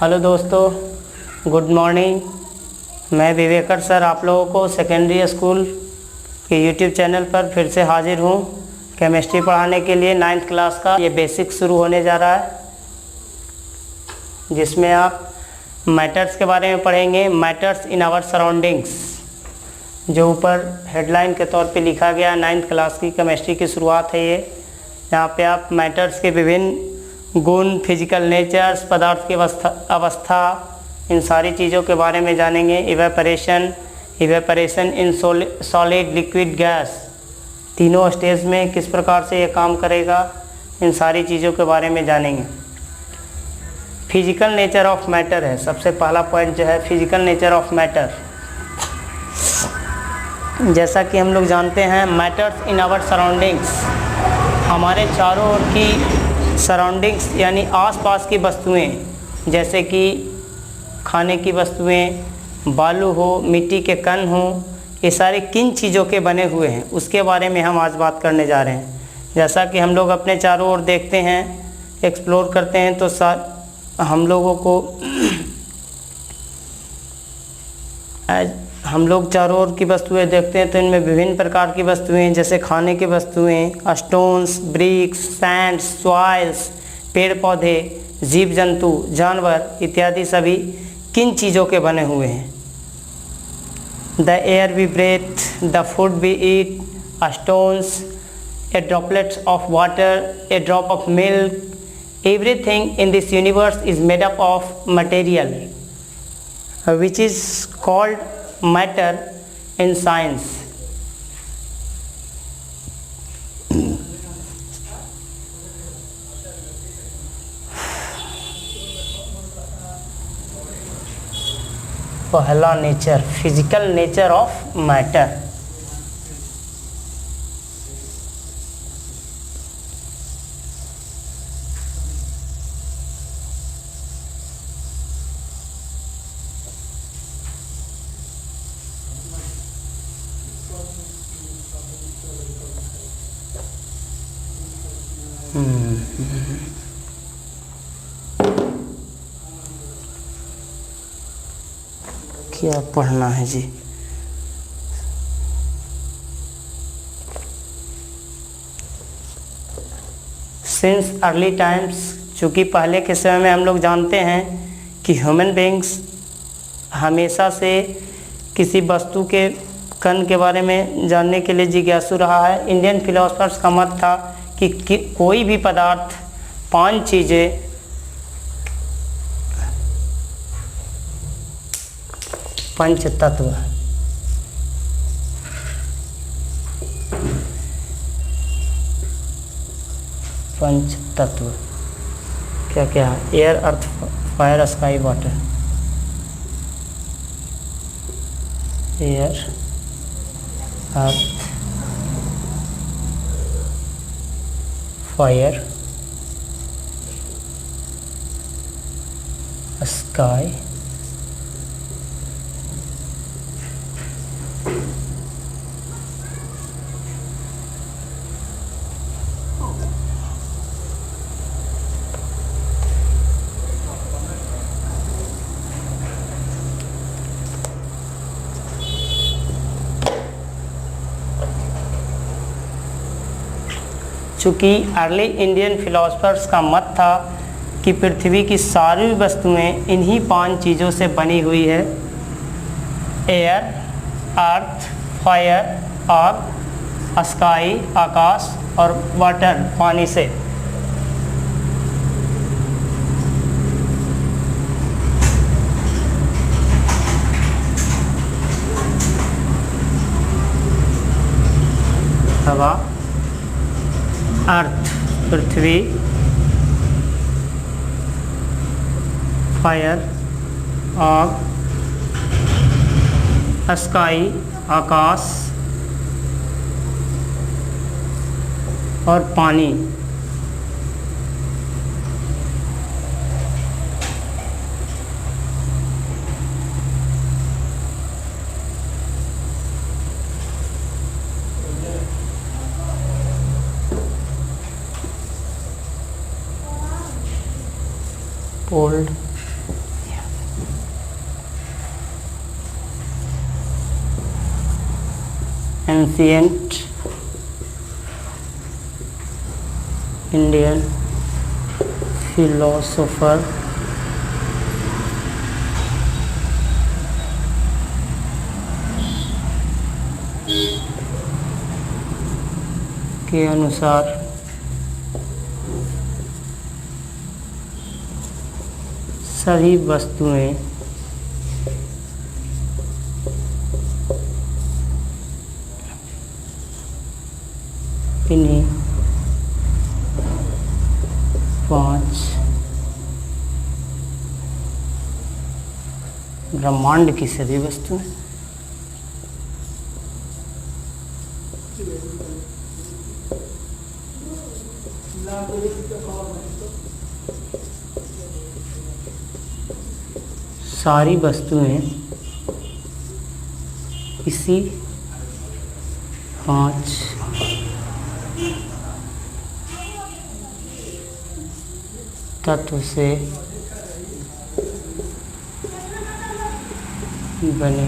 Hello दोस्तों, good morning. मैं विवेकर sir आप लोगों को सेकेंडरी स्कूल के यूट्यूब चैनल पर फिर से हाजिर हूँ केमिस्ट्री पढ़ाने के लिए। 9th क्लास का ये बेसिक शुरू होने जा रहा है, जिसमें आप मैटर्स के बारे में पढ़ेंगे। मैटर्स इन आवर सराउंडिंग्स, जो ऊपर हेडलाइन के तौर पे लिखा गया। 9th क्लास की केमिस्ट्री की शुरुआत है ये, जहाँ पे आप मैटर्स के विभिन्न गुण, फिजिकल नेचर्स, पदार्थ की अवस्था, इन सारी चीज़ों के बारे में जानेंगे। Evaporation in solid, liquid, gas, तीनों स्टेज में किस प्रकार से ये काम करेगा, इन सारी चीज़ों के बारे में जानेंगे। फिजिकल नेचर ऑफ मैटर है सबसे पहला पॉइंट, जो है फिजिकल नेचर ऑफ मैटर। जैसा कि हम लोग जानते हैं, मैटर्स इन आवर सराउंडिंग्स, हमारे चारों ओर की सराउंडिंग्स यानी आसपास की वस्तुएं, जैसे कि खाने की वस्तुएं, बालू हो, मिट्टी के कण हो, ये सारे किन चीज़ों के बने हुए हैं उसके बारे में हम आज बात करने जा रहे हैं। जैसा कि हम लोग अपने चारों ओर देखते हैं, एक्सप्लोर करते हैं, तो हम लोगों को हम लोग चारों ओर की वस्तुएं देखते हैं तो इनमें विभिन्न प्रकार की वस्तुएं, जैसे खाने की वस्तुएं, स्टोन्स, ब्रिक्स, सैंड, सॉइल्स, पेड़ पौधे, जीव जंतु, जानवर इत्यादि सभी किन चीज़ों के बने हुए हैं। The air we breathe, the food we eat, stones, a droplets of water, a drop of milk, everything in this universe is made up of material which is called matter in science. पहला nature, physical nature of matter. क्या पढ़ना है जी? Since early times, चूँकि पहले के समय में हम लोग जानते हैं कि ह्यूमन बींग्स हमेशा से किसी वस्तु के कण के बारे में जानने के लिए जिज्ञासु रहा है। इंडियन फिलोसफर्स का मत था कि कोई भी पदार्थ, 5 चीज़ें, पंच तत्व, पंच तत्व क्या क्या है? एयर, अर्थ, फायर, स्काई, वाटर। एयर, अर्थ, फायर, स्काई, चूँकि अर्ली इंडियन फिलोसफर्स का मत था कि पृथ्वी की सारी वस्तुएं इन्हीं 5 चीज़ों से बनी हुई है। एयर, अर्थ, फायर, आग, स्काई, आकाश, और वाटर, पानी से। हवा, अर्थ, पृथ्वी, फायर, आग, स्काई, आकाश, और पानी। cold, एंशिएंट इंडियन फिलोसोफर के अनुसार सभी वस्तुएं इन्हीं 5 ब्रह्मांड की सभी वस्तुएं सारी वस्तुएं इसी 5 तत्व से बनी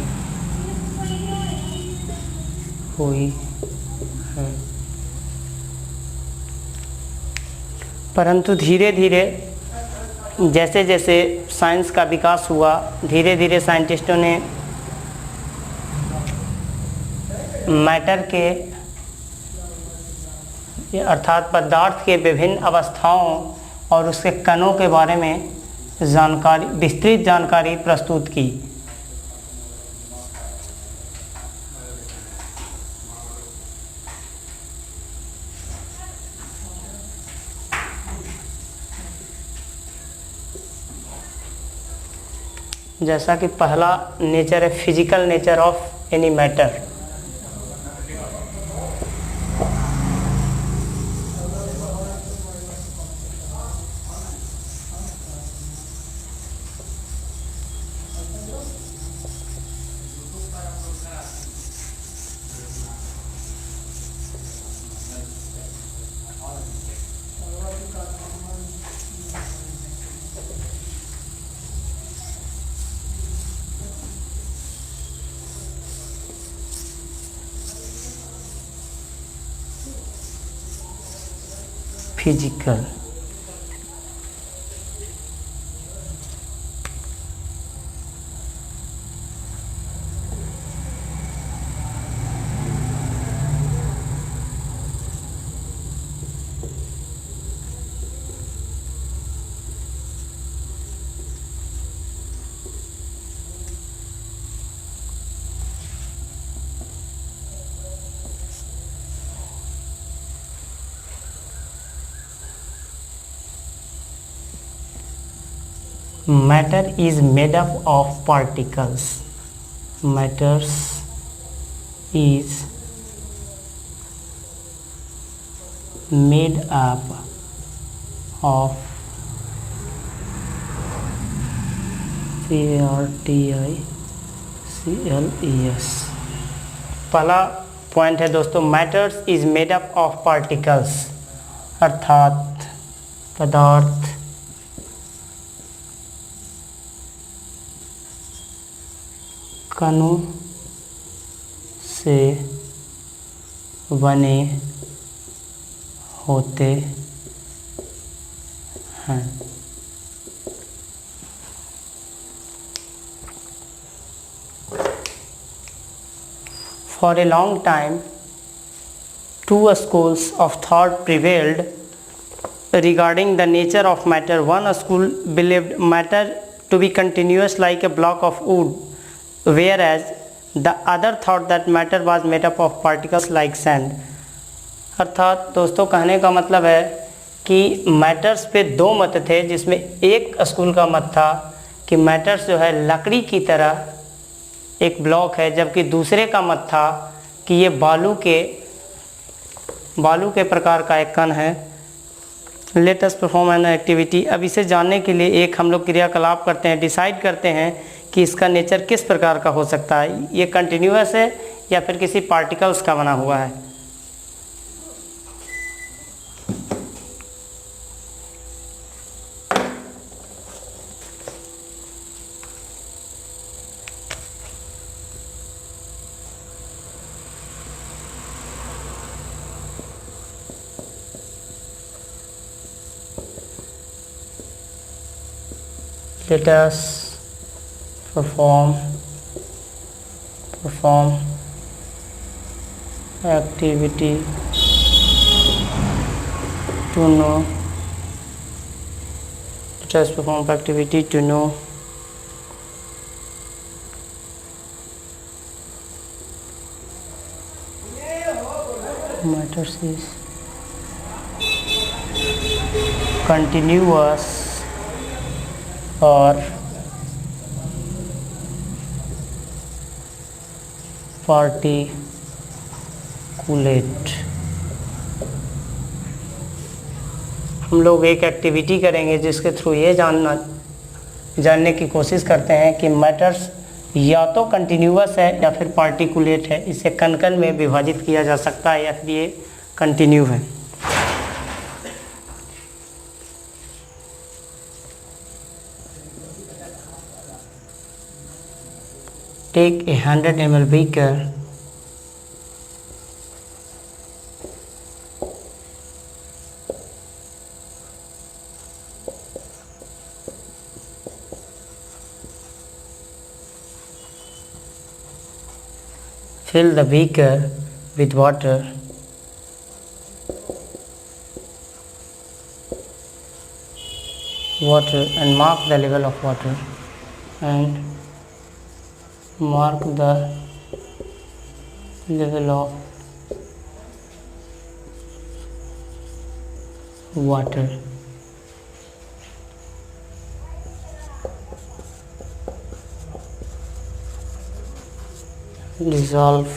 हुई है। परंतु धीरे धीरे जैसे जैसे साइंस का विकास हुआ, धीरे धीरे साइंटिस्टों ने मैटर के अर्थात पदार्थ के विभिन्न अवस्थाओं और उसके कणों के बारे में जानकारी, विस्तृत जानकारी प्रस्तुत की। जैसा कि पहला नेचर है physical nature of any matter. Physical matter is made up of particles. Matters is made up of particles. पहला पॉइंट है दोस्तों, matters is made up of particles, अर्थात पदार्थ कणों से बने होते हैं। For a long time, two schools of thought prevailed regarding the nature of matter. One school believed matter to be continuous like a block of wood, whereas the other thought that matter was made up of particles like sand. अर्थात दोस्तों कहने का मतलब है कि matters पे दो मत थे, जिसमें एक स्कूल का मत था कि मैटर्स जो है लकड़ी की तरह एक ब्लॉक है, जबकि दूसरे का मत था कि ये बालू के प्रकार का एक कण है। Let us perform an activity. अब इसे जानने के लिए एक हम लोग क्रियाकलाप करते हैं, डिसाइड करते हैं कि इसका नेचर किस प्रकार का हो सकता है, ये कंटिन्यूअस है या फिर किसी पार्टिकल्स का बना हुआ है। let us perform activity to know. Let us perform activity to know matters is continuous or particulate. हम लोग एक एक्टिविटी करेंगे जिसके थ्रू ये जानने की कोशिश करते हैं कि मैटर्स या तो कंटिन्यूअस है या फिर पार्टिकुलेट है। इसे कण कण में विभाजित किया जा सकता है या फिर ये कंटिन्यू है। Take a 100 ml beaker, fill the beaker with water, and mark the level of water and mark the level of water. Dissolve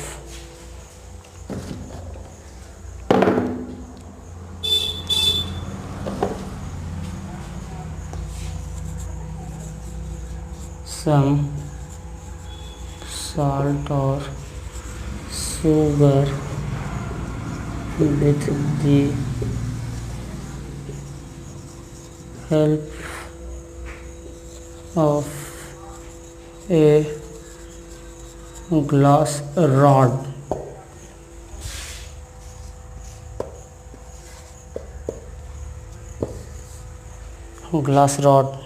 some salt or sugar with the help of a glass rod.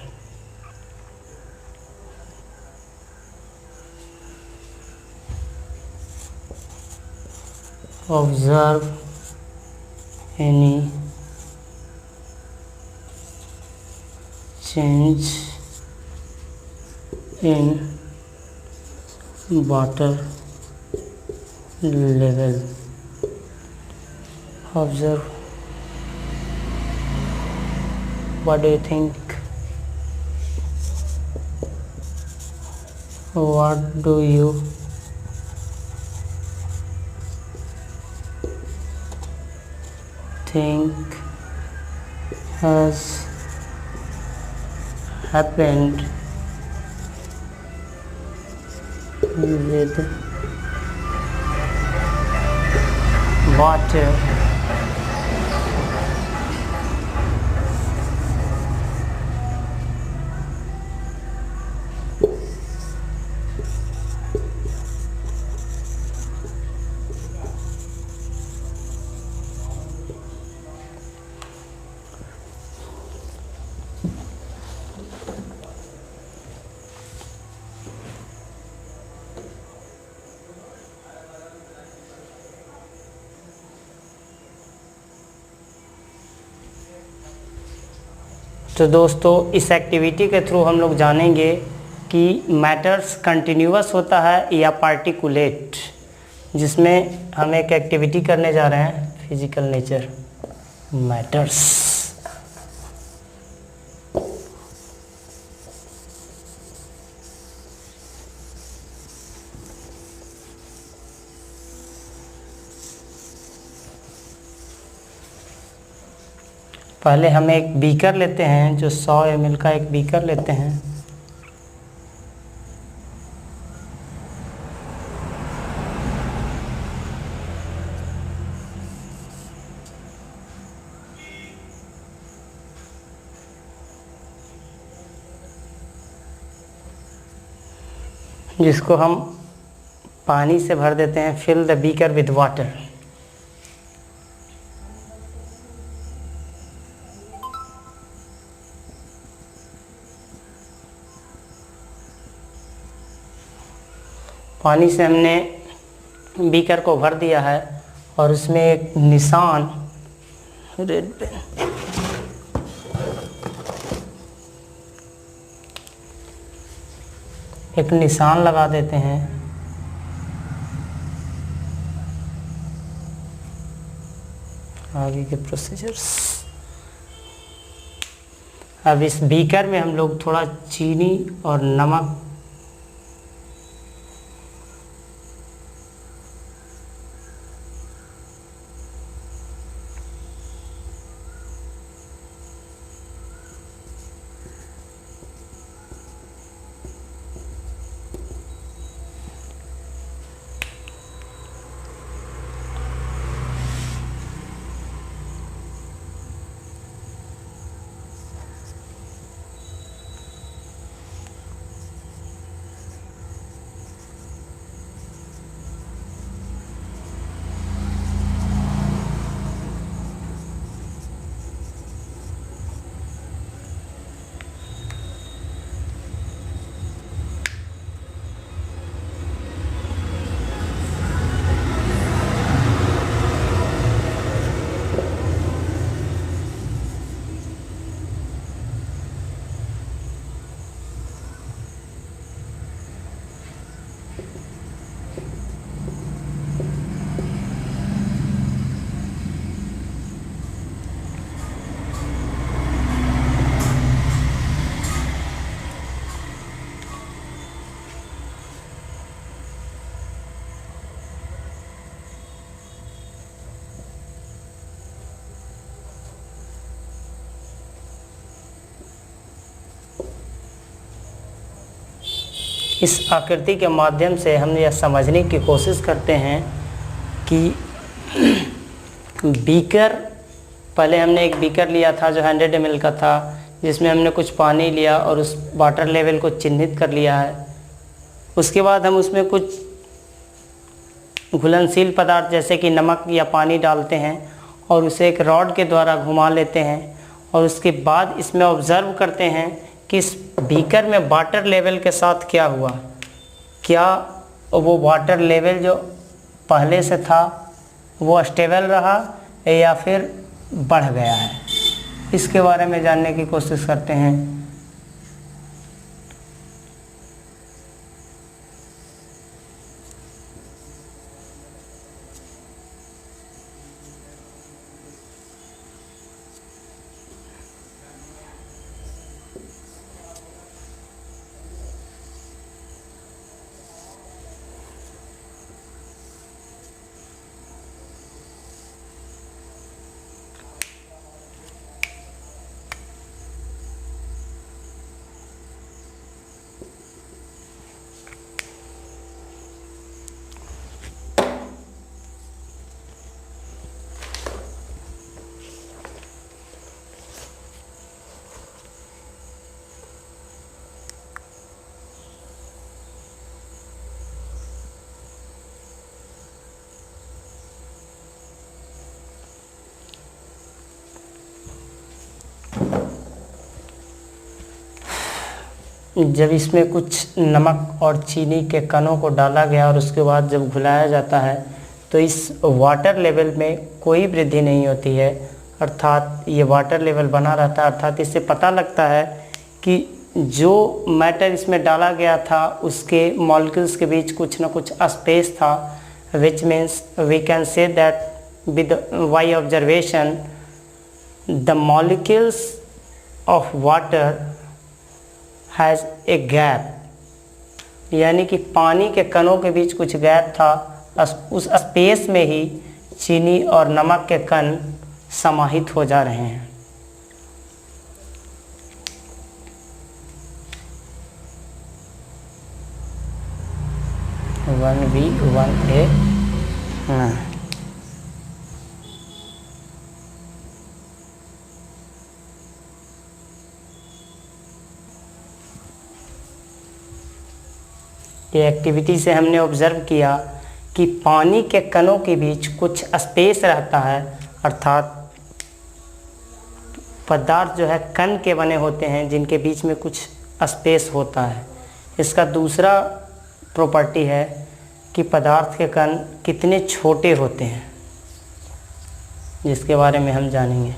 Observe any change in water level. Observe. What do you think? What do you think has happened with water? तो दोस्तों इस activity के through हम लोग जानेंगे कि matters continuous होता है या पार्टिकुलेट, जिसमें हम एक एक्टिविटी करने जा रहे हैं फिजिकल नेचर मैटर्स। पहले हम एक बीकर लेते हैं, जो 100 ml का एक बीकर लेते हैं। जिसको हम पानी से भर देते हैं। Fill the beaker with water. पानी से हमने बीकर को भर दिया है और उसमें एक निशान रेड पेन एक निशान लगा देते हैं। आगे के प्रोसीजर्स। अब इस बीकर में हम लोग थोड़ा चीनी और नमक इस आकृति के माध्यम से हम यह समझने की कोशिश करते हैं कि बीकर, पहले हमने एक बीकर लिया था जो 100 ml का था, जिसमें हमने कुछ पानी लिया और उस वाटर लेवल को चिन्हित कर लिया है। उसके बाद हम उसमें कुछ घुलनशील पदार्थ जैसे कि नमक या पानी डालते हैं और उसे एक रॉड के द्वारा घुमा लेते हैं और उसके बाद इसमें ऑब्ज़र्व करते हैं कि इस बीकर में वाटर लेवल के साथ क्या हुआ, क्या वो वाटर लेवल जो पहले से था वो स्टेबल रहा या फिर बढ़ गया है। इसके बारे में जानने की कोशिश करते हैं। जब इसमें कुछ नमक और चीनी के कणों को डाला गया और उसके बाद जब घुलाया जाता है तो इस वाटर लेवल में कोई वृद्धि नहीं होती है, अर्थात ये वाटर लेवल बना रहता है। अर्थात इससे पता लगता है कि जो मैटर इसमें डाला गया था उसके मॉलिक्यूल्स के बीच कुछ ना कुछ स्पेस था, which means we can say that with by observation the molecules of water has a gap, यानी कि पानी के कणों के बीच कुछ गैप था। उस स्पेस में ही चीनी और नमक के कण समाहित हो जा रहे हैं। वन बी वन ए ये एक्टिविटी से हमने ऑब्ज़र्व किया कि पानी के कणों के बीच कुछ स्पेस रहता है, अर्थात पदार्थ जो है कण के बने होते हैं जिनके बीच में कुछ स्पेस होता है। इसका दूसरा प्रॉपर्टी है कि पदार्थ के कण कितने छोटे होते हैं, जिसके बारे में हम जानेंगे।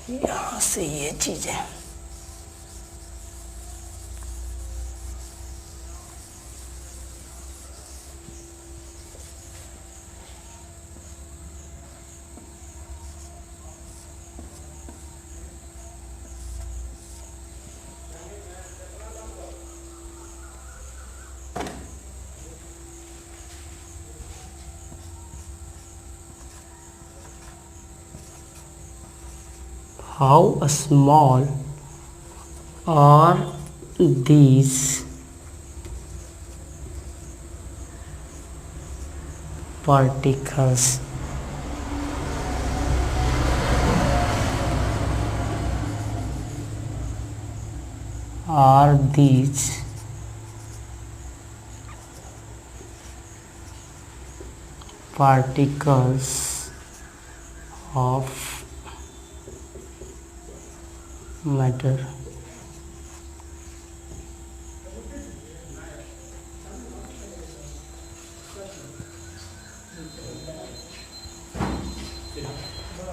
यहाँ से ये चीज़ें how small are these particles? Are these particles of matter?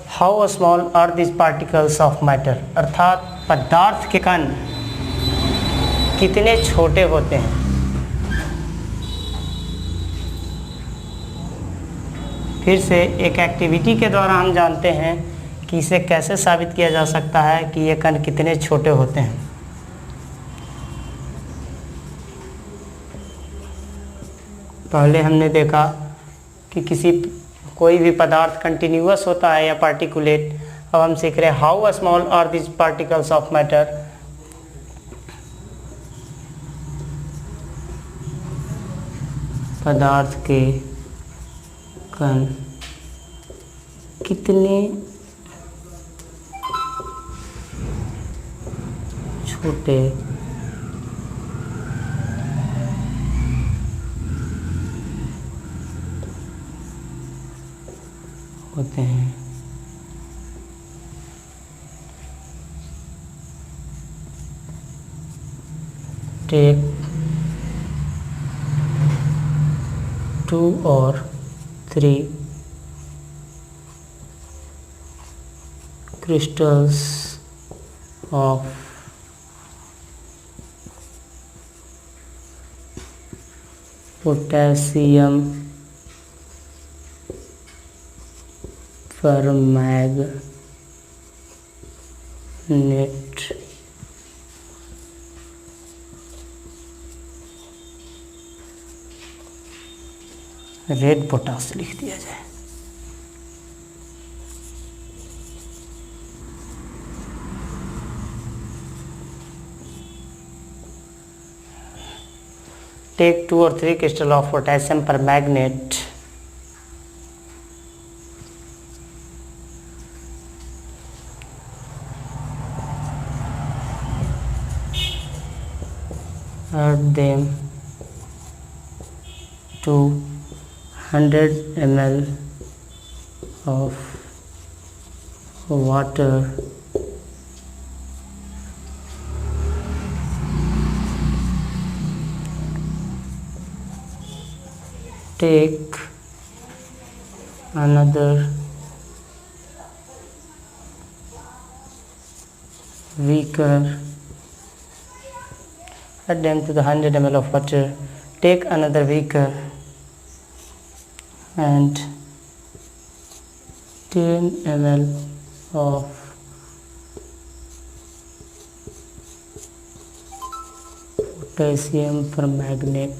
How small are these particles of matter? अर्थात पदार्थ के कण कितने छोटे होते हैं। फिर से एक एक्टिविटी के द्वारा हम जानते हैं कि इसे कैसे साबित किया जा सकता है कि ये कण कितने छोटे होते हैं। पहले हमने देखा कि कोई भी पदार्थ कंटिन्यूअस होता है या पार्टिकुलेट। अब हम सीख रहे हैं how small are this particles of matter. पदार्थ के कण कितने छोटे होते हैं। Take 2 or 3 crystals of potassium permanganate red potash लिख दिया जाए। Take 2 or 3 crystal of potassium permanganate add them to 100 ml of water take another beaker, add them to the 100 ml of water, take another beaker and 10 ml of potassium permanganate,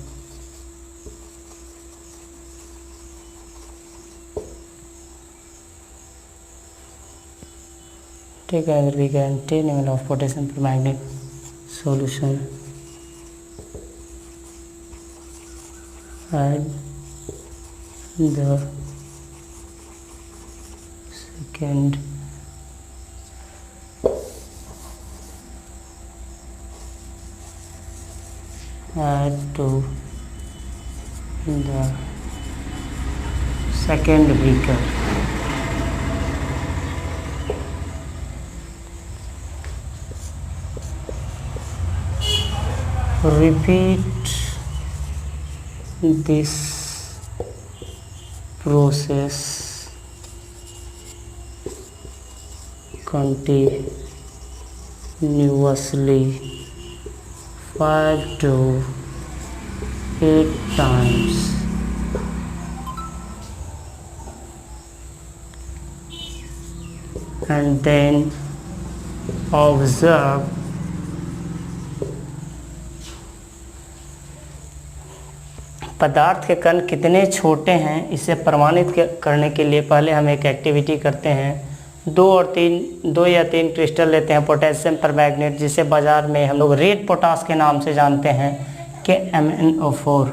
take another beaker and 10 ml of potassium permanganate solution, add the second add to the second beaker. Repeat this process continuously 5 to 8 times. And then observe पदार्थ के कण कितने छोटे हैं। इसे प्रमाणित करने के लिए पहले हम एक एक्टिविटी करते हैं। 2 या 3 क्रिस्टल लेते हैं पोटेशियम परमैंगनेट, जिसे बाज़ार में हम लोग रेड पोटास के नाम से जानते हैं, के MnO4।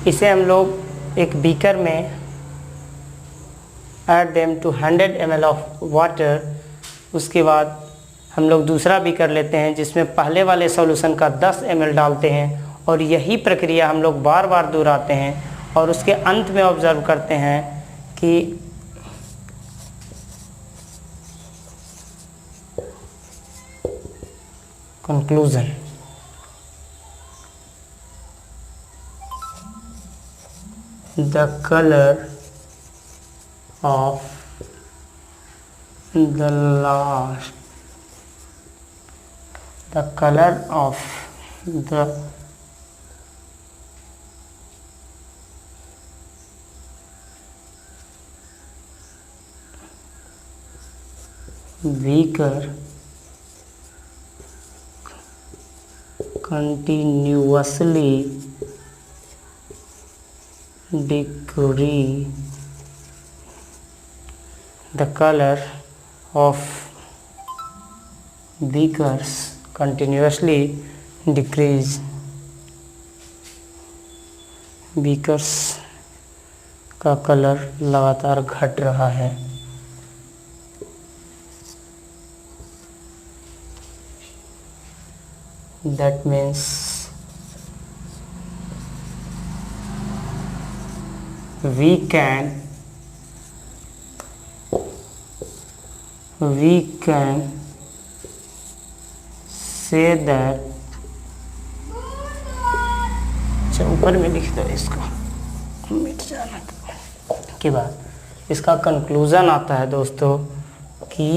इसे हम लोग एक बीकर में add them to 100 ml of water. उसके बाद हम लोग दूसरा बीकर लेते हैं जिसमें पहले वाले सॉल्यूशन का 10 ml डालते हैं, और यही प्रक्रिया हम लोग बार बार दोहराते हैं। और उसके अंत में ऑब्जर्व करते हैं कि conclusion, the colour of the color of the beaker continuously decrease. The color of beakers continuously decrease. Beakers का कलर लगातार घट रहा है। That means we can say that, अच्छा ऊपर में लिख दो इसको, मिट जाना के बाद इसका कंक्लूजन आता है दोस्तों कि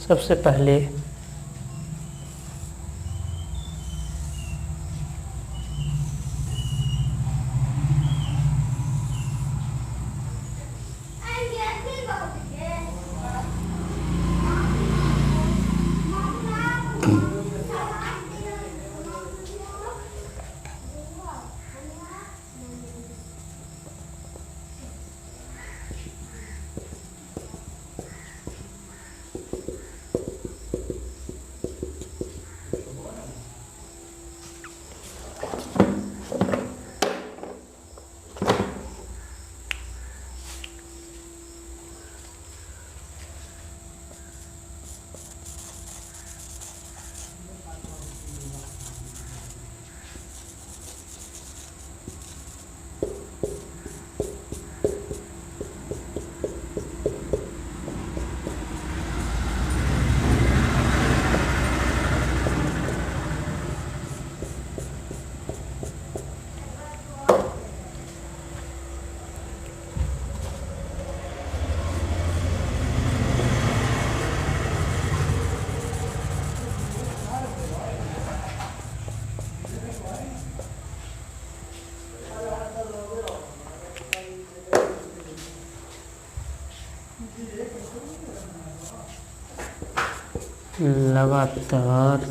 सबसे पहले लगातार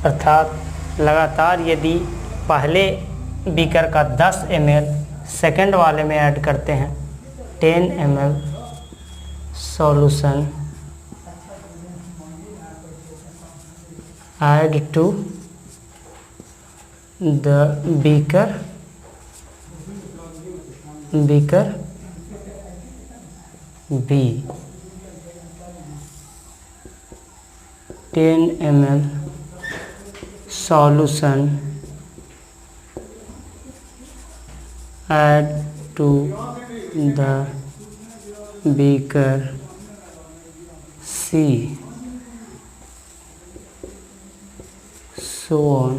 अर्थात लगातार यदि पहले बीकर का 10 ml सेकंड वाले में ऐड करते हैं, 10 ml solution add to the beaker B, 10 ml solution add to the beaker C, so on.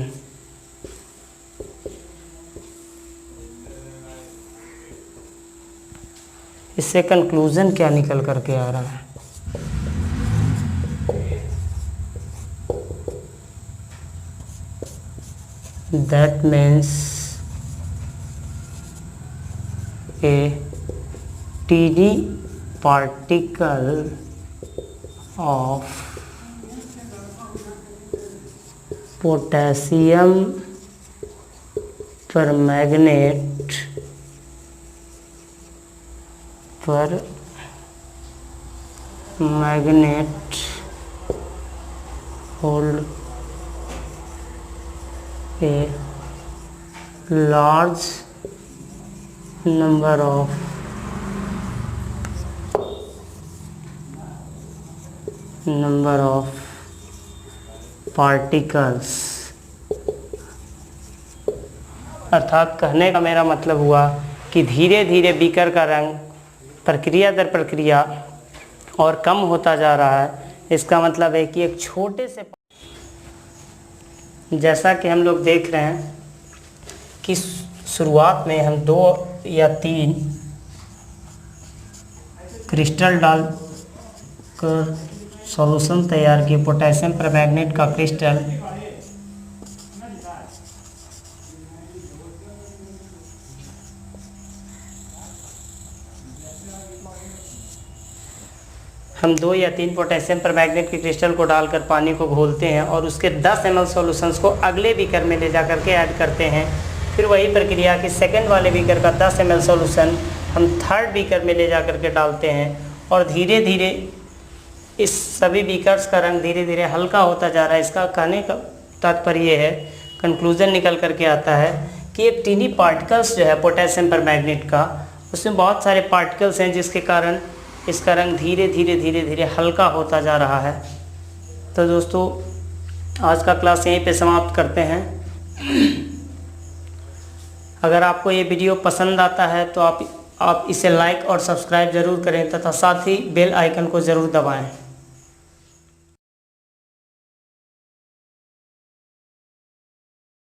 इससे कंक्लूजन क्या निकल करके आ रहा है? That means a teeny particle of potassium permanganate hold a large number of particles। अर्थात कहने का मेरा मतलब हुआ कि धीरे धीरे बीकर का रंग प्रक्रिया दर प्रक्रिया और कम होता जा रहा है। इसका मतलब है कि एक छोटे से, जैसा कि हम लोग देख रहे हैं कि शुरुआत में हम 2 या 3 क्रिस्टल डाल कर सॉल्यूशन तैयार किए, पोटेशियम परमैंगनेट का क्रिस्टल। हम 2 या 3 पोटेशियम परमैंगनेट के क्रिस्टल को डालकर पानी को घोलते हैं और उसके 10 ml सॉल्यूशंस को अगले बीकर में ले जा कर के ऐड करते हैं। फिर वही प्रक्रिया कि सेकंड वाले बीकर का 10 ml सॉल्यूशन हम थर्ड बीकर में ले जा कर के डालते हैं और धीरे धीरे इस सभी बीकर्स का रंग धीरे धीरे हल्का होता जा रहा है। इसका कहने का तात्पर्य है, कंक्लूजन निकल कर के आता है कि एक टीनी पार्टिकल्स जो है पोटेशियम परमैंगनेट का, उसमें बहुत सारे पार्टिकल्स हैं जिसके कारण इसका रंग धीरे धीरे हल्का होता जा रहा है। तो दोस्तों आज का क्लास यहीं पे समाप्त करते हैं। अगर आपको ये वीडियो पसंद आता है तो आप इसे लाइक और सब्सक्राइब ज़रूर करें तथा साथ ही बेल आइकन को ज़रूर दबाएं।